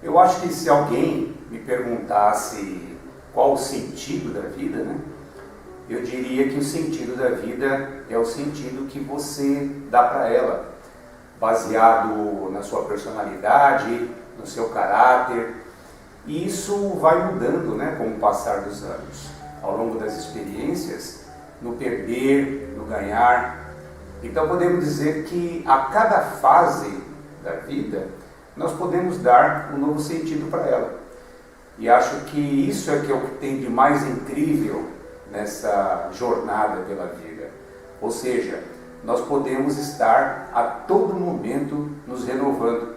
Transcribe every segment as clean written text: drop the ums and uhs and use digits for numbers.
Eu acho que se alguém me perguntasse qual o sentido da vida, né, eu diria que o sentido da vida é o sentido que você dá para ela, baseado na sua personalidade, no seu caráter. E isso vai mudando, né, com o passar dos anos, ao longo das experiências, no perder, no ganhar. Então podemos dizer que a cada fase da vida nós podemos dar um novo sentido para ela. E acho que isso é que é o que tem de mais incrível nessa jornada pela vida. Ou seja, nós podemos estar a todo momento nos renovando.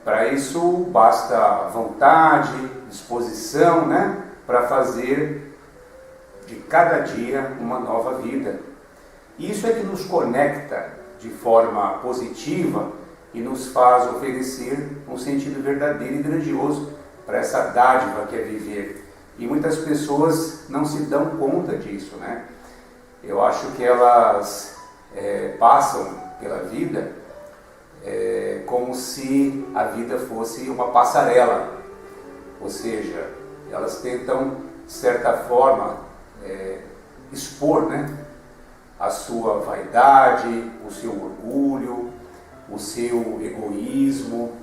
Para isso basta vontade, disposição, né, para fazer de cada dia uma nova vida. Isso é que nos conecta de forma positiva e nos faz oferecer um sentido verdadeiro e grandioso para essa dádiva que é viver. E muitas pessoas não se dão conta disso, né? Eu acho que elas passam pela vida como se a vida fosse uma passarela. Ou seja, elas tentam, de certa forma, expor, né, a sua vaidade, o seu orgulho, o seu egoísmo.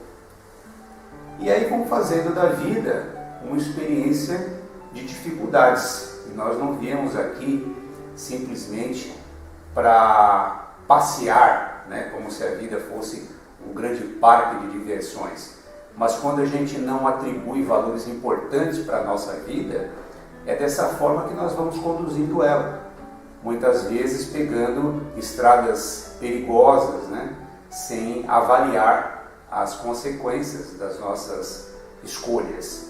E aí vão fazendo da vida uma experiência de dificuldades. E nós não viemos aqui simplesmente para passear, né, como se a vida fosse um grande parque de diversões. Mas quando a gente não atribui valores importantes para a nossa vida, é dessa forma que nós vamos conduzindo ela. Muitas vezes pegando estradas perigosas, né, sem avaliar as consequências das nossas escolhas.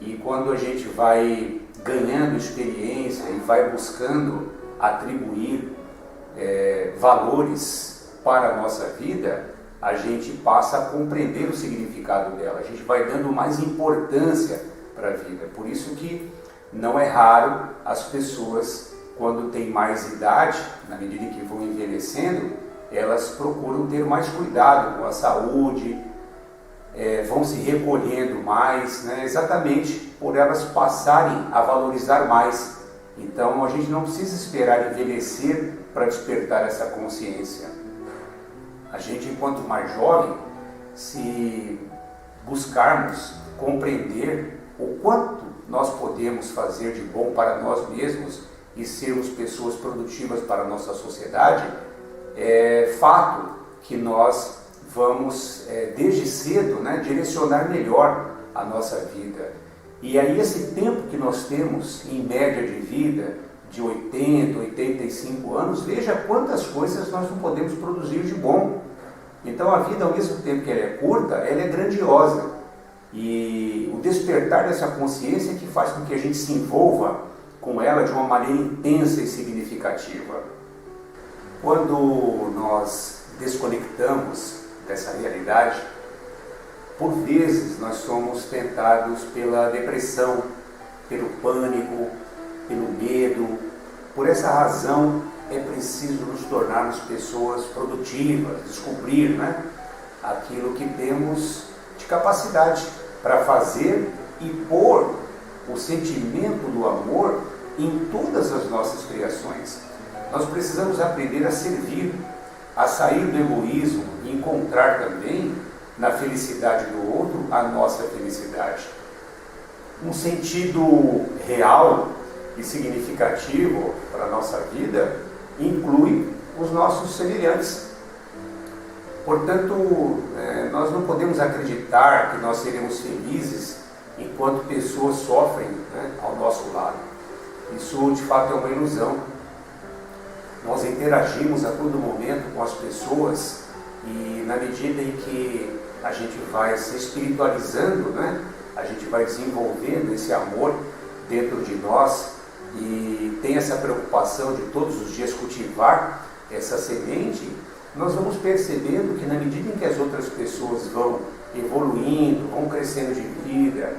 E quando a gente vai ganhando experiência e vai buscando atribuir valores para a nossa vida, a gente passa a compreender o significado dela, a gente vai dando mais importância para a vida. Por isso que não é raro as pessoas, quando têm mais idade, na medida que vão envelhecendo, elas procuram ter mais cuidado com a saúde, vão se recolhendo mais, né, exatamente por elas passarem a valorizar mais. Então a gente não precisa esperar envelhecer para despertar essa consciência. A gente, enquanto mais jovem, se buscarmos compreender o quanto nós podemos fazer de bom para nós mesmos e sermos pessoas produtivas para a nossa sociedade, é fato que nós vamos, desde cedo, né, direcionar melhor a nossa vida. E aí esse tempo que nós temos, em média de vida, de 80, 85 anos, veja quantas coisas nós não podemos produzir de bom. Então a vida, ao mesmo tempo que ela é curta, ela é grandiosa. E o despertar dessa consciência que faz com que a gente se envolva com ela de uma maneira intensa e significativa. Quando nós desconectamos dessa realidade, por vezes nós somos tentados pela depressão, pelo pânico, pelo medo. Por essa razão é preciso nos tornarmos pessoas produtivas, descobrir, né, aquilo que temos de capacidade para fazer e pôr o sentimento do amor em todas as nossas criações. Nós precisamos aprender a servir, a sair do egoísmo e encontrar também na felicidade do outro a nossa felicidade. Um sentido real e significativo para a nossa vida inclui os nossos semelhantes. Portanto, nós não podemos acreditar que nós seremos felizes enquanto pessoas sofrem, né, ao nosso lado. Isso de fato é uma ilusão. Nós interagimos a todo momento com as pessoas e na medida em que a gente vai se espiritualizando, né, a gente vai desenvolvendo esse amor dentro de nós e tem essa preocupação de todos os dias cultivar essa semente, nós vamos percebendo que na medida em que as outras pessoas vão evoluindo, vão crescendo de vida,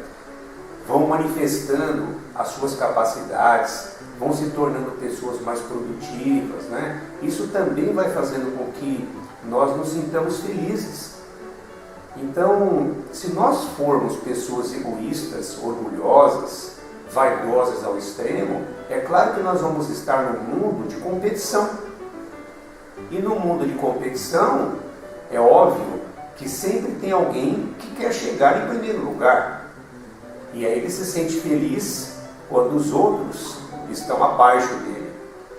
vão manifestando as suas capacidades, vão se tornando pessoas mais produtivas, né? Isso também vai fazendo com que nós nos sintamos felizes. Então, se nós formos pessoas egoístas, orgulhosas, vaidosas ao extremo, é claro que nós vamos estar num mundo de competição. E no mundo de competição, é óbvio que sempre tem alguém que quer chegar em primeiro lugar. E aí ele se sente feliz quando os outros estão abaixo dele.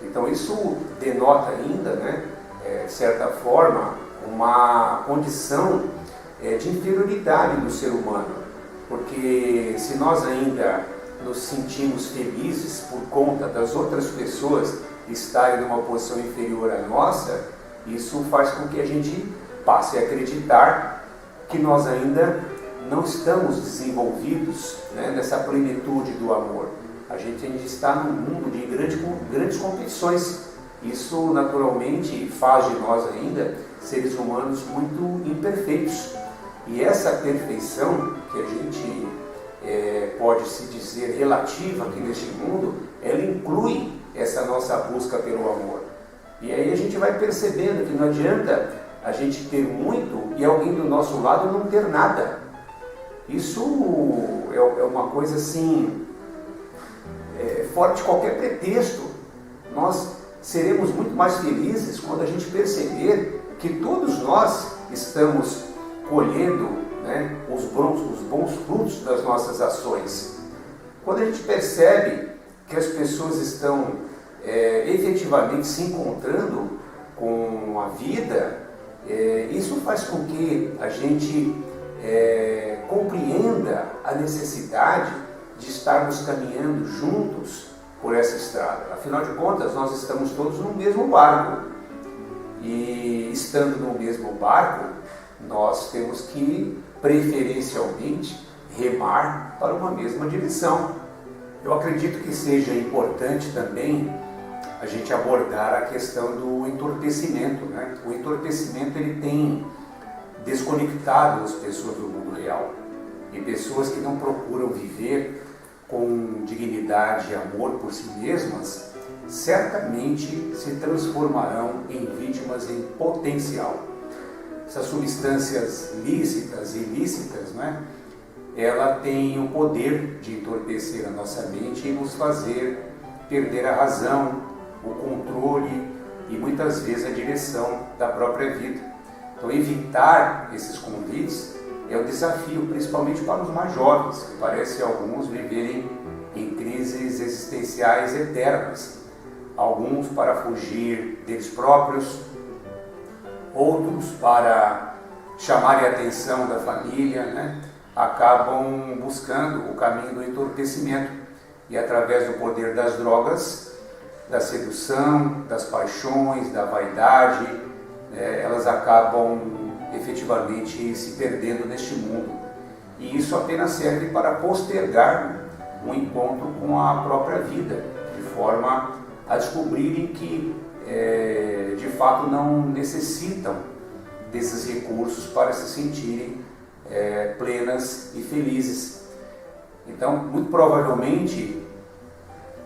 Então isso denota ainda, de certa forma, uma condição de inferioridade do ser humano. Porque se nós ainda nos sentimos felizes por conta das outras pessoas estarem numa posição inferior à nossa, isso faz com que a gente passe a acreditar que nós ainda não estamos desenvolvidos nessa plenitude do amor. A gente ainda está num mundo de grandes competições. Isso naturalmente faz de nós ainda seres humanos muito imperfeitos. E essa perfeição que a gente pode se dizer relativa aqui neste mundo, ela inclui essa nossa busca pelo amor. E aí a gente vai percebendo que não adianta a gente ter muito e alguém do nosso lado não ter nada. Isso é uma coisa assim, fora de qualquer pretexto. Nós seremos muito mais felizes quando a gente perceber que todos nós estamos colhendo os bons frutos das nossas ações. Quando a gente percebe que as pessoas estão efetivamente se encontrando com a vida, isso faz com que a gente compreenda a necessidade de estarmos caminhando juntos por essa estrada. Afinal de contas, nós estamos todos no mesmo barco. E estando no mesmo barco, nós temos que, preferencialmente, remar para uma mesma direção. Eu acredito que seja importante também a gente abordar a questão do entorpecimento. O entorpecimento ele tem desconectado as pessoas do mundo real. E pessoas que não procuram viver com dignidade e amor por si mesmas, certamente se transformarão em vítimas em potencial. Essas substâncias lícitas e ilícitas, ela tem o poder de entorpecer a nossa mente e nos fazer perder a razão, o controle e muitas vezes a direção da própria vida. Então evitar esses convites é um desafio, principalmente para os mais jovens, que parece alguns viverem em crises existenciais eternas. Alguns para fugir deles próprios, outros para chamarem a atenção da família, acabam buscando o caminho do entorpecimento e através do poder das drogas, da sedução, das paixões, da vaidade, elas acabam efetivamente se perdendo neste mundo. E isso apenas serve para postergar um encontro com a própria vida, de forma a descobrirem que de fato não necessitam desses recursos para se sentirem plenas e felizes. Então, muito provavelmente,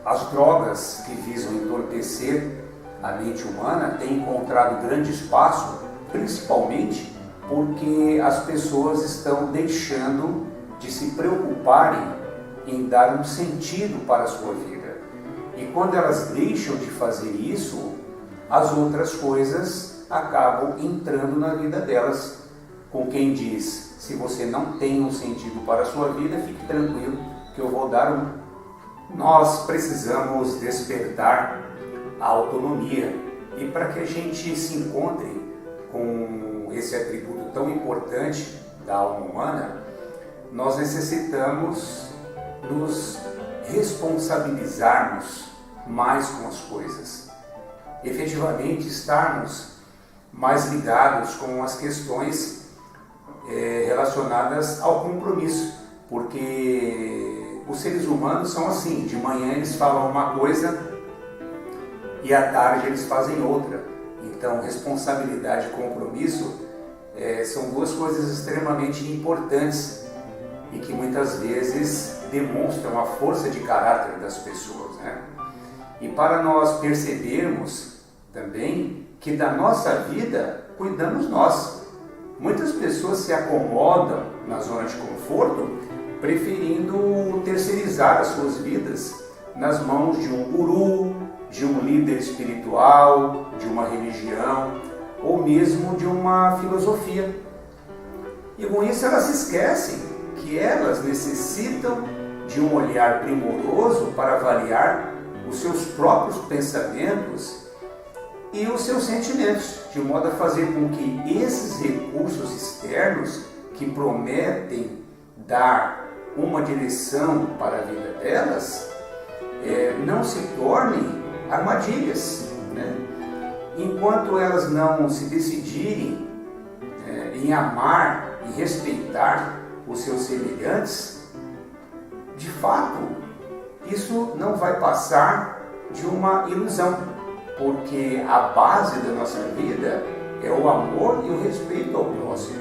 as drogas que visam entorpecer a mente humana têm encontrado grande espaço, principalmente porque as pessoas estão deixando de se preocuparem em dar um sentido para a sua vida. E quando elas deixam de fazer isso, as outras coisas acabam entrando na vida delas. Com quem diz, se você não tem um sentido para a sua vida, fique tranquilo que eu vou dar um. Nós precisamos despertar a autonomia. E para que a gente se encontre com esse atributo tão importante da alma humana, nós necessitamos nos responsabilizarmos mais com as coisas. Efetivamente estarmos mais ligados com as questões relacionadas ao compromisso, porque os seres humanos são assim, de manhã eles falam uma coisa e à tarde eles fazem outra. Então, responsabilidade e compromisso são duas coisas extremamente importantes e que muitas vezes demonstram a força de caráter das pessoas, E para nós percebermos também que da nossa vida cuidamos nós. Muitas pessoas se acomodam na zona de conforto, preferindo terceirizar as suas vidas nas mãos de um guru, de um líder espiritual, de uma religião ou mesmo de uma filosofia. E com isso elas se esquecem que elas necessitam de um olhar primoroso para avaliar os seus próprios pensamentos e os seus sentimentos, de modo a fazer com que esses recursos externos que prometem dar uma direção para a vida delas não se tornem armadilhas, né? Enquanto elas não se decidirem em amar e respeitar os seus semelhantes, de fato, isso não vai passar de uma ilusão, porque a base da nossa vida é o amor e o respeito ao próximo.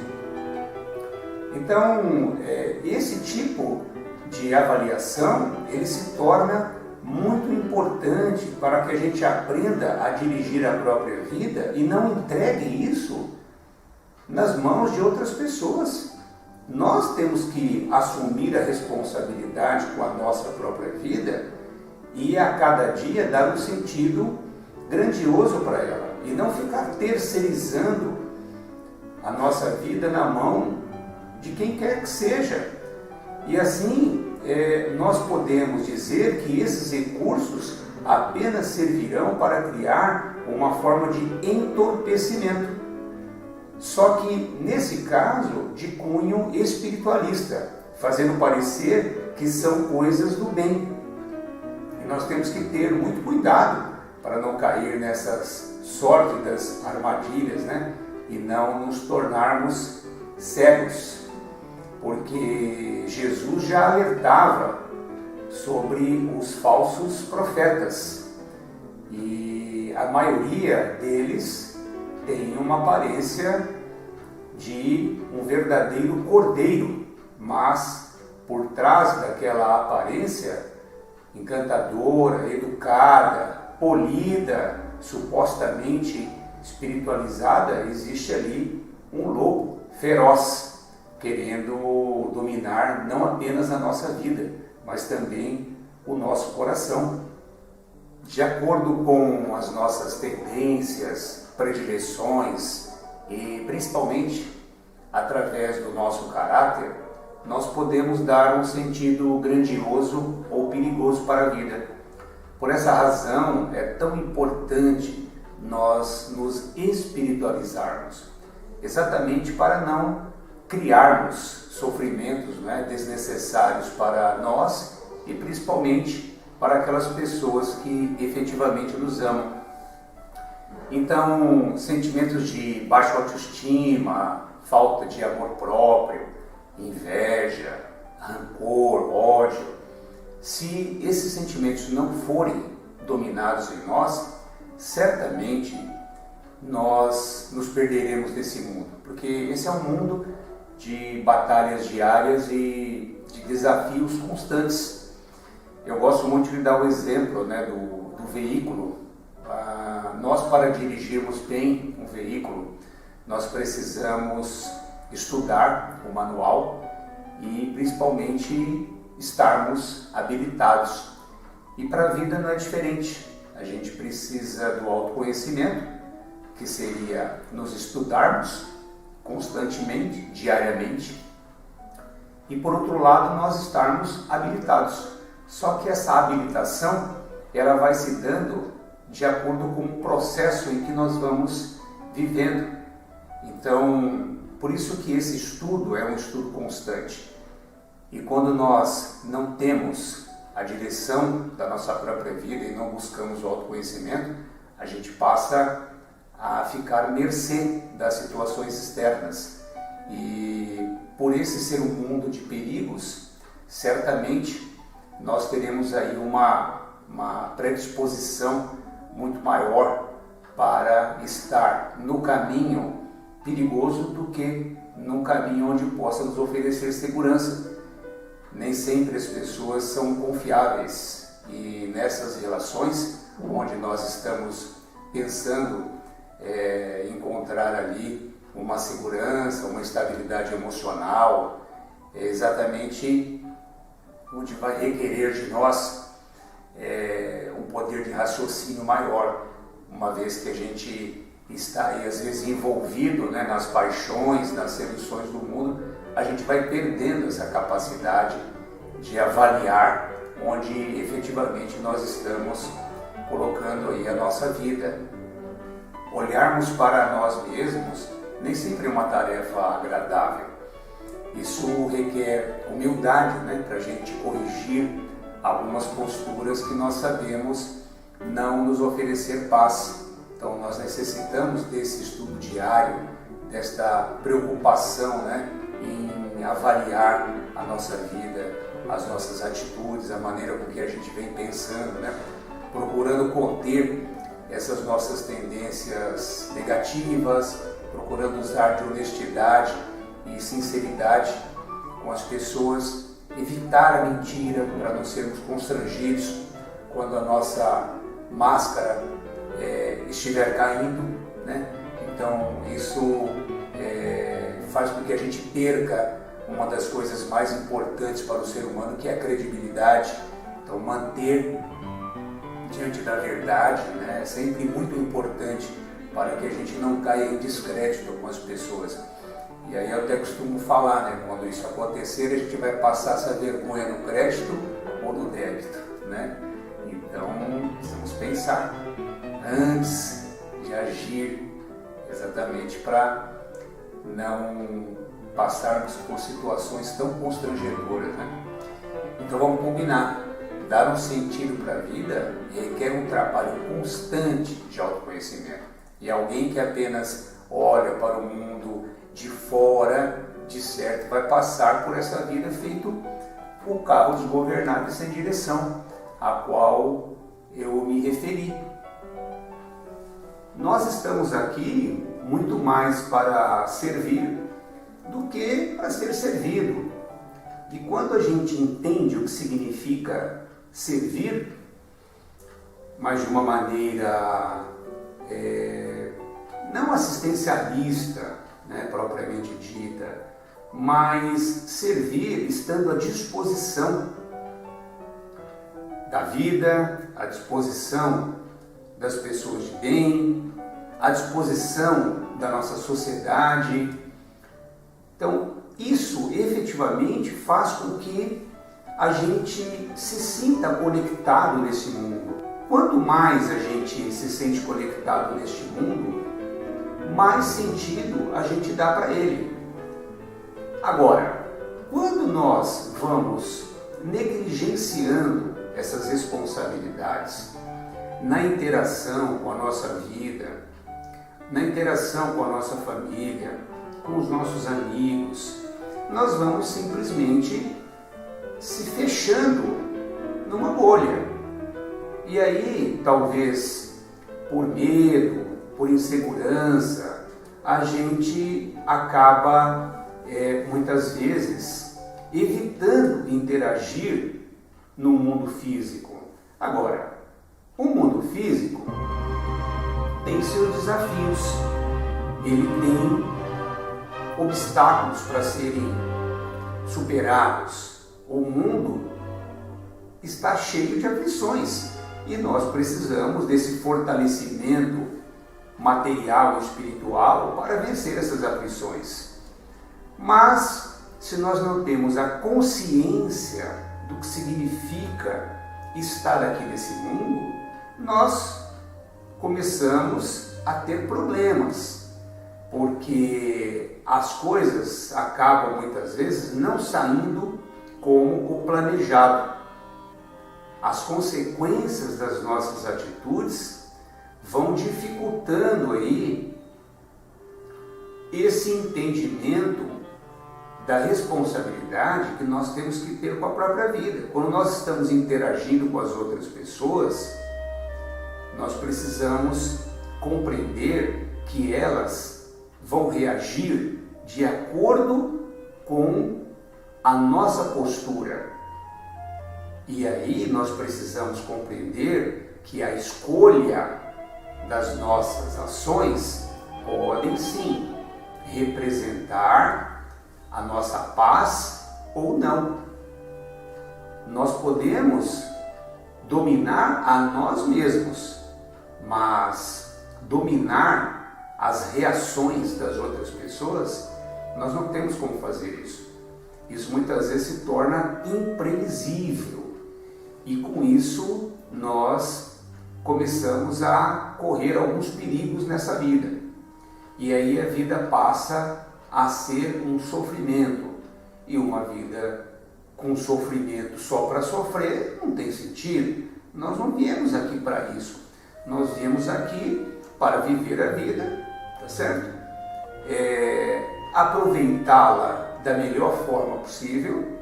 Então, esse tipo de avaliação, ele se torna muito importante para que a gente aprenda a dirigir a própria vida e não entregue isso nas mãos de outras pessoas. Nós temos que assumir a responsabilidade com a nossa própria vida e a cada dia dar um sentido grandioso para ela e não ficar terceirizando a nossa vida na mão de quem quer que seja. E assim nós podemos dizer que esses recursos apenas servirão para criar uma forma de entorpecimento, só que nesse caso de cunho espiritualista, fazendo parecer que são coisas do bem. E nós temos que ter muito cuidado para não cair nessas sórdidas armadilhas, né? E não nos tornarmos cegos, porque Jesus já alertava sobre os falsos profetas e a maioria deles tem uma aparência de um verdadeiro cordeiro, mas por trás daquela aparência encantadora, educada, polida, supostamente espiritualizada, existe ali um lobo feroz, querendo dominar não apenas a nossa vida, mas também o nosso coração. De acordo com as nossas tendências, predileções e principalmente através do nosso caráter, nós podemos dar um sentido grandioso ou perigoso para a vida. Por essa razão é tão importante nós nos espiritualizarmos, exatamente para não criarmos sofrimentos, né, desnecessários para nós e principalmente para aquelas pessoas que efetivamente nos amam. Então, sentimentos de baixa autoestima, falta de amor próprio, inveja, rancor, ódio, se esses sentimentos não forem dominados em nós, certamente nós nos perderemos desse mundo, porque esse é um mundo de batalhas diárias e de desafios constantes. Eu gosto muito de dar o exemplo, né, do veículo. Nós, para dirigirmos bem um veículo, nós precisamos estudar o manual e principalmente estarmos habilitados. E para a vida não é diferente. A gente precisa do autoconhecimento, que seria nos estudarmos constantemente, diariamente, e por outro lado nós estarmos habilitados. Só que essa habilitação ela vai se dando de acordo com o processo em que nós vamos vivendo. Então, por isso que esse estudo é um estudo constante. E quando nós não temos a direção da nossa própria vida e não buscamos o autoconhecimento, a gente passa a ficar à mercê das situações externas. E por esse ser um mundo de perigos, certamente nós teremos aí uma predisposição muito maior para estar no caminho perigoso do que num caminho onde possa nos oferecer segurança. Nem sempre as pessoas são confiáveis e nessas relações onde nós estamos pensando encontrar ali uma segurança, uma estabilidade emocional, é exatamente onde vai requerer de nós um poder de raciocínio maior, uma vez que a gente está aí às vezes envolvido, né, nas paixões, nas seduções do mundo, a gente vai perdendo essa capacidade de avaliar onde efetivamente nós estamos colocando aí a nossa vida. Olharmos para nós mesmos nem sempre é uma tarefa agradável. Isso requer humildade, né, para a gente corrigir algumas posturas que nós sabemos não nos oferecer paz. Então nós necessitamos desse estudo diário, desta preocupação, né, em avaliar a nossa vida, as nossas atitudes, a maneira com que a gente vem pensando, né, procurando conter essas nossas tendências negativas, procurando usar de honestidade e sinceridade com as pessoas, evitar a mentira para não sermos constrangidos quando a nossa máscara estiver caindo, né? Então isso faz com que a gente perca uma das coisas mais importantes para o ser humano, que é a credibilidade. Então manter diante da verdade, né, é sempre muito importante para que a gente não caia em descrédito com as pessoas. E aí eu até costumo falar, né, quando isso acontecer, a gente vai passar essa vergonha no crédito ou no débito, né? Então precisamos pensar antes de agir, exatamente para não passarmos por situações tão constrangedoras, né? Então vamos combinar. Dar um sentido para a vida requer um trabalho constante de autoconhecimento. E alguém que apenas olha para o mundo de fora, de certo, vai passar por essa vida feito um carro desgovernado e sem direção, a qual eu me referi. Nós estamos aqui muito mais para servir do que para ser servido. E quando a gente entende o que significa servir, mas de uma maneira não assistencialista, né, propriamente dita, mas servir estando à disposição da vida, à disposição das pessoas de bem, à disposição da nossa sociedade. Então, isso efetivamente faz com que a gente se sinta conectado nesse mundo. Quanto mais a gente se sente conectado neste mundo, mais sentido a gente dá para ele. Agora, quando nós vamos negligenciando essas responsabilidades na interação com a nossa vida, na interação com a nossa família, com os nossos amigos, nós vamos simplesmente se fechando numa bolha. E aí, talvez por medo, por insegurança, a gente acaba muitas vezes evitando interagir no mundo físico. Agora, o mundo físico tem seus desafios, ele tem obstáculos para serem superados. O mundo está cheio de aflições e nós precisamos desse fortalecimento material e espiritual para vencer essas aflições. Mas se nós não temos a consciência do que significa estar aqui nesse mundo, nós começamos a ter problemas, porque as coisas acabam muitas vezes não saindo como o planejado. As consequências das nossas atitudes vão dificultando aí esse entendimento da responsabilidade que nós temos que ter com a própria vida. Quando nós estamos interagindo com as outras pessoas, nós precisamos compreender que elas vão reagir de acordo com a nossa postura. E aí nós precisamos compreender que a escolha das nossas ações podem sim representar a nossa paz ou não. Nós podemos dominar a nós mesmos, mas dominar as reações das outras pessoas, nós não temos como fazer isso. Isso muitas vezes se torna imprevisível e com isso nós começamos a correr alguns perigos nessa vida. E aí a vida passa a ser um sofrimento, e uma vida com sofrimento só para sofrer não tem sentido. Nós não viemos aqui para isso. Nós viemos aqui para viver a vida, tá certo? Aproveitá-la da melhor forma possível,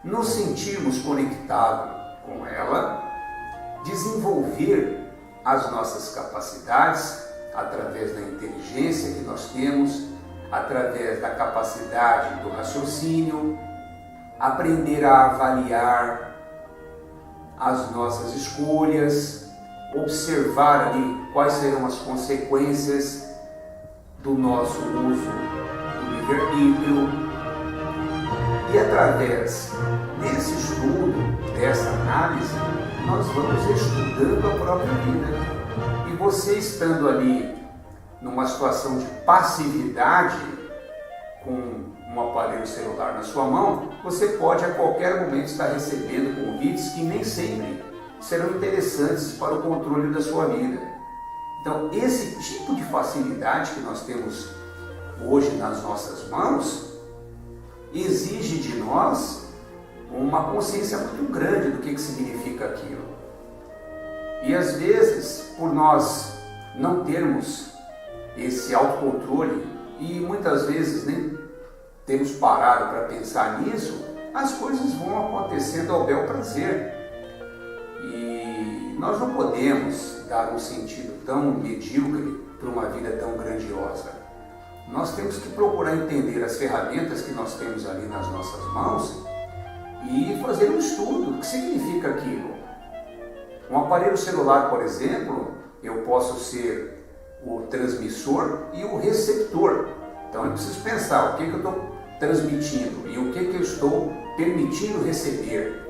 nos sentirmos conectados com ela, desenvolver as nossas capacidades através da inteligência que nós temos, através da capacidade do raciocínio, aprender a avaliar as nossas escolhas, observar ali quais serão as consequências do nosso uso do livre-arbítrio. E através desse estudo, dessa análise, nós vamos estudando a própria vida. E você estando ali numa situação de passividade, com um aparelho celular na sua mão, você pode a qualquer momento estar recebendo convites que nem sempre serão interessantes para o controle da sua vida. Então, esse tipo de facilidade que nós temos hoje nas nossas mãos exige de nós uma consciência muito grande do que significa aquilo. E às vezes, por nós não termos esse autocontrole e muitas vezes nem temos parado para pensar nisso, as coisas vão acontecendo ao bel prazer. E nós não podemos dar um sentido tão medíocre para uma vida tão grandiosa. Nós temos que procurar entender as ferramentas que nós temos ali nas nossas mãos e fazer um estudo do que significa aquilo. Um aparelho celular, por exemplo, eu posso ser o transmissor e o receptor. Então eu preciso pensar o que eu estou transmitindo e o que eu estou permitindo receber.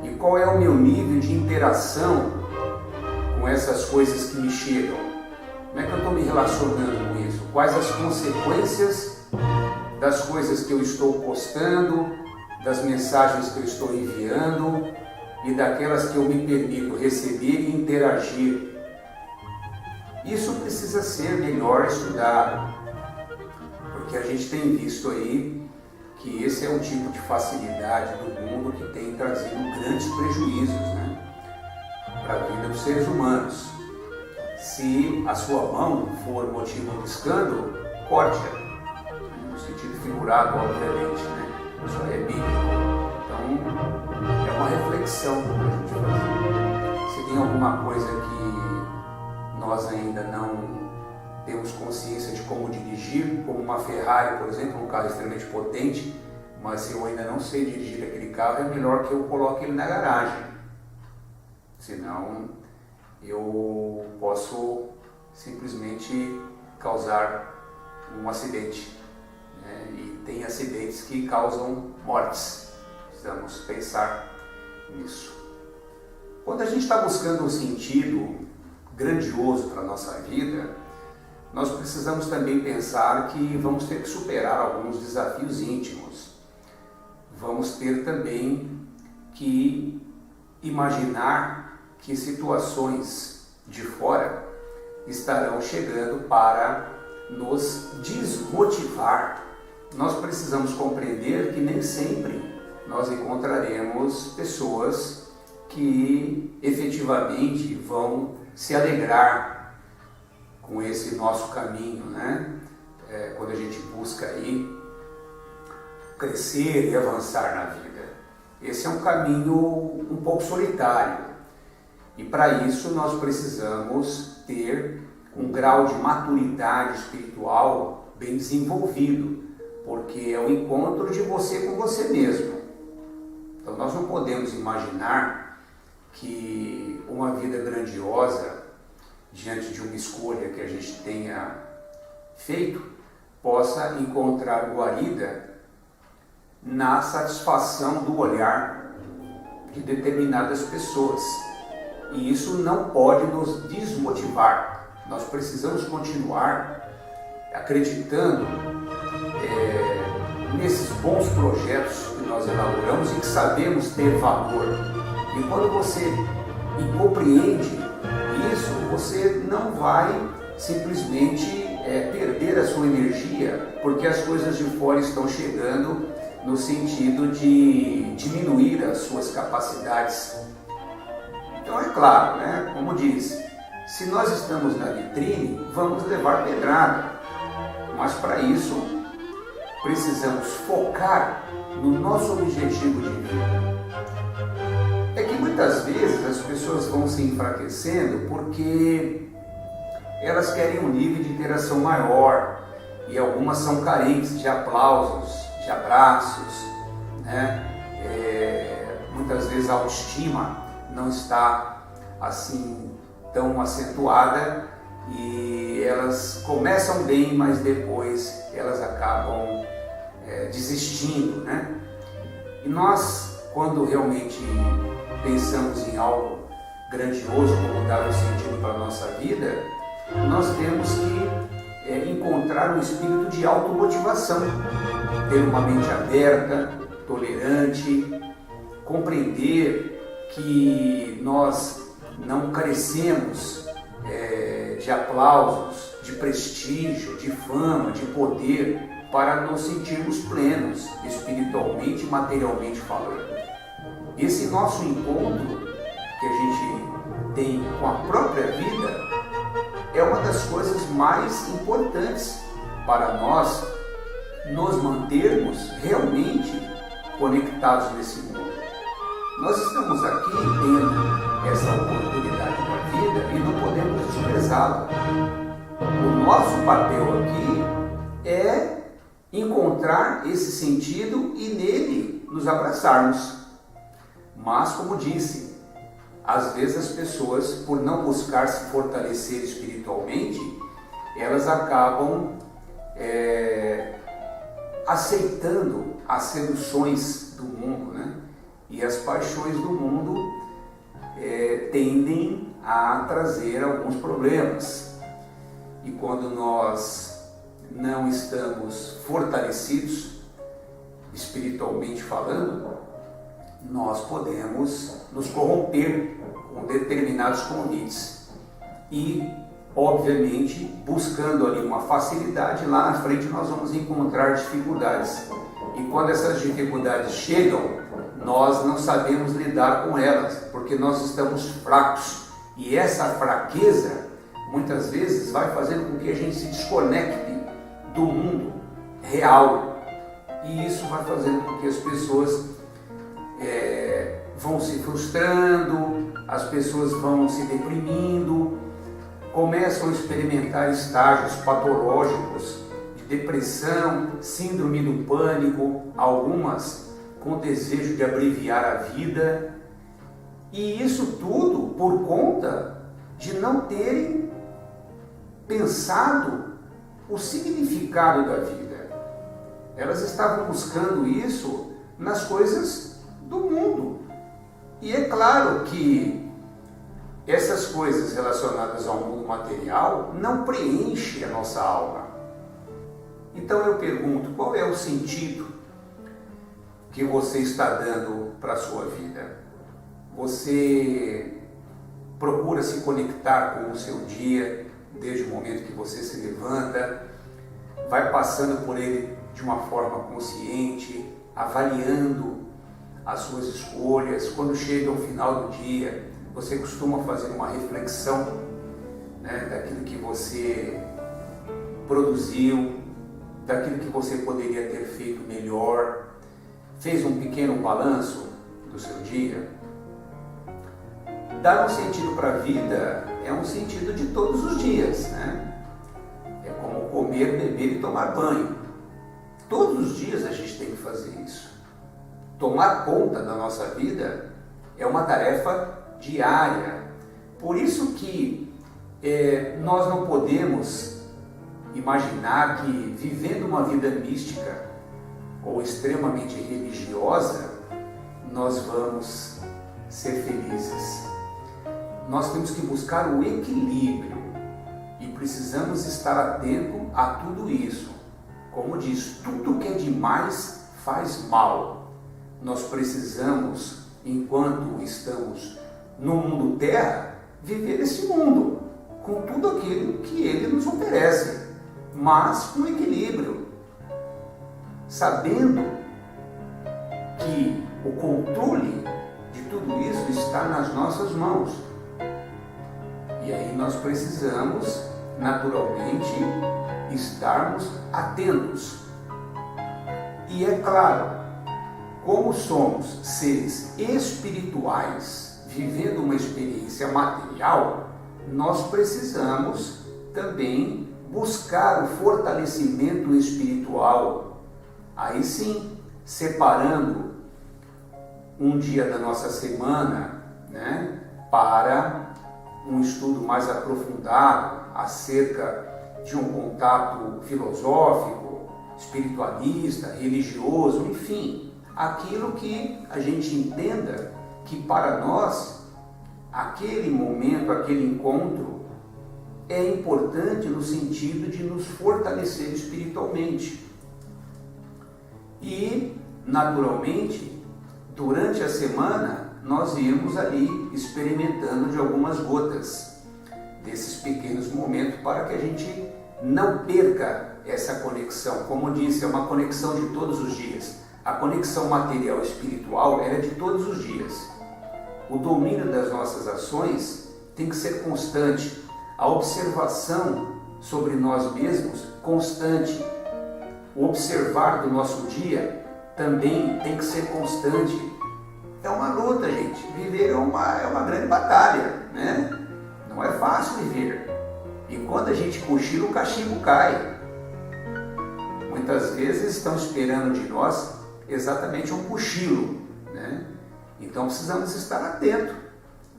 E qual é o meu nível de interação com essas coisas que me chegam? Como é que eu estou me relacionando com isso? Quais as consequências das coisas que eu estou postando, das mensagens que eu estou enviando e daquelas que eu me permito receber e interagir? Isso precisa ser melhor estudado, porque a gente tem visto aí que esse é um tipo de facilidade do mundo que tem trazido grandes prejuízos, né, para a vida dos seres humanos. Se a sua mão for motivo de escândalo, corte-a, no sentido figurado, obviamente, né? Isso é bíblico. Então, é uma reflexão para a gente fazer. Se tem alguma coisa que nós ainda não temos consciência de como dirigir, como uma Ferrari, por exemplo, um carro extremamente potente, mas se eu ainda não sei dirigir aquele carro, é melhor que eu coloque ele na garagem. Senão, eu posso simplesmente causar um acidente, né? E tem acidentes que causam mortes. Precisamos pensar nisso. Quando a gente está buscando um sentido grandioso para a nossa vida, nós precisamos também pensar que vamos ter que superar alguns desafios íntimos. Vamos ter também que imaginar que situações de fora estarão chegando para nos desmotivar. Nós precisamos compreender que nem sempre nós encontraremos pessoas que efetivamente vão se alegrar com esse nosso caminho, né? Quando a gente busca aí crescer e avançar na vida. Esse é um caminho um pouco solitário. E para isso nós precisamos ter um grau de maturidade espiritual bem desenvolvido, porque é o encontro de você com você mesmo. Então nós não podemos imaginar que uma vida grandiosa, diante de uma escolha que a gente tenha feito, possa encontrar guarida na satisfação do olhar de determinadas pessoas. E isso não pode nos desmotivar. Nós precisamos continuar acreditando nesses bons projetos que nós elaboramos e que sabemos ter valor. E quando você compreende isso, você não vai simplesmente perder a sua energia porque as coisas de fora estão chegando no sentido de diminuir as suas capacidades. Então é claro, né? Como diz, se nós estamos na vitrine, vamos levar pedrada, mas para isso precisamos focar no nosso objetivo de vida. É que muitas vezes as pessoas vão se enfraquecendo porque elas querem um nível de interação maior e algumas são carentes de aplausos, de abraços, né? Muitas vezes a autoestima não está assim tão acentuada e elas começam bem, mas depois elas acabam desistindo, né? E nós, quando realmente pensamos em algo grandioso, como dar um sentido para a nossa vida, nós temos que encontrar um espírito de automotivação, ter uma mente aberta, tolerante, compreender que nós não carecemos de aplausos, de prestígio, de fama, de poder para nos sentirmos plenos, espiritualmente e materialmente falando. Esse nosso encontro que a gente tem com a própria vida é uma das coisas mais importantes para nós nos mantermos realmente conectados nesse mundo. Nós estamos aqui tendo essa oportunidade da vida e não podemos desprezá-la. O nosso papel aqui é encontrar esse sentido e nele nos abraçarmos. Mas, como disse, às vezes as pessoas, por não buscar se fortalecer espiritualmente, elas acabam aceitando as seduções do mundo, né? E as paixões do mundo tendem a trazer alguns problemas. E quando nós não estamos fortalecidos, espiritualmente falando, nós podemos nos corromper com determinados convites. E, obviamente, buscando ali uma facilidade, lá na frente nós vamos encontrar dificuldades. E quando essas dificuldades chegam, nós não sabemos lidar com elas, porque nós estamos fracos. E essa fraqueza, muitas vezes, vai fazendo com que a gente se desconecte do mundo real. E isso vai fazendo com que as pessoas vão se frustrando, as pessoas vão se deprimindo, começam a experimentar estágios patológicos de depressão, síndrome do pânico, algumas com desejo de abreviar a vida, e isso tudo por conta de não terem pensado o significado da vida. Elas estavam buscando isso nas coisas do mundo. E é claro que essas coisas relacionadas ao mundo material não preenchem a nossa alma. Então eu pergunto, qual é o sentido que você está dando para a sua vida? Você procura se conectar com o seu dia, desde o momento que você se levanta, vai passando por ele de uma forma consciente, avaliando as suas escolhas. Quando chega ao final do dia, você costuma fazer uma reflexão, né, daquilo que você produziu, daquilo que você poderia ter feito melhor, fez um pequeno balanço do seu dia. Dar um sentido para a vida é um sentido de todos os dias, né? É como comer, beber e tomar banho. Todos os dias a gente tem que fazer isso. Tomar conta da nossa vida é uma tarefa diária. Por isso que nós não podemos imaginar que vivendo uma vida mística ou extremamente religiosa, nós vamos ser felizes. Nós temos que buscar o equilíbrio e precisamos estar atento a tudo isso. Como diz, tudo que é demais faz mal. Nós precisamos, enquanto estamos no mundo terra, viver esse mundo com tudo aquilo que ele nos oferece, mas com equilíbrio, sabendo que o controle de tudo isso está nas nossas mãos. E aí nós precisamos, naturalmente, estarmos atentos. E é claro, como somos seres espirituais, vivendo uma experiência material, nós precisamos também buscar o fortalecimento espiritual. Aí sim, separando um dia da nossa semana, né, para um estudo mais aprofundado acerca de um contato filosófico, espiritualista, religioso, enfim, aquilo que a gente entenda que para nós aquele momento, aquele encontro é importante no sentido de nos fortalecer espiritualmente. E, naturalmente, durante a semana, nós irmos ali experimentando de algumas gotas desses pequenos momentos para que a gente não perca essa conexão. Como eu disse, é uma conexão de todos os dias. A conexão material e espiritual é de todos os dias. O domínio das nossas ações tem que ser constante. A observação sobre nós mesmos, constante. O observar do nosso dia também tem que ser constante. É uma luta, gente. Viver é uma grande batalha, né? Não é fácil viver. E quando a gente cochila, o castigo cai. Muitas vezes estão esperando de nós exatamente um cochilo, né? Então precisamos estar atentos.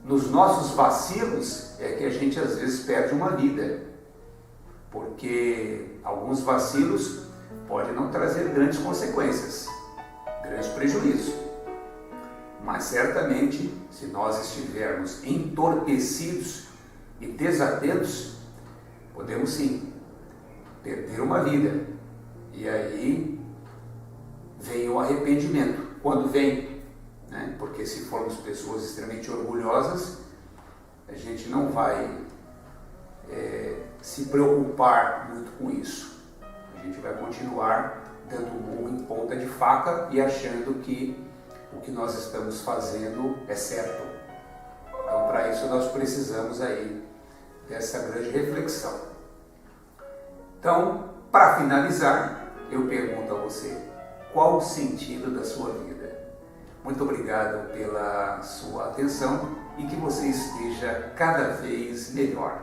Nos nossos vacilos é que a gente às vezes perde uma vida. Porque alguns vacilos podem não trazer grandes consequências, grandes prejuízos. Mas certamente, se nós estivermos entorpecidos e desatentos, podemos sim perder uma vida. E aí vem o arrependimento. Quando vem, né? Porque se formos pessoas extremamente orgulhosas, a gente não vai se preocupar muito com isso. A gente vai continuar dando murro em ponta de faca e achando que o que nós estamos fazendo é certo. Então, para isso, nós precisamos aí dessa grande reflexão. Então, para finalizar, eu pergunto a você, qual o sentido da sua vida? Muito obrigado pela sua atenção e que você esteja cada vez melhor.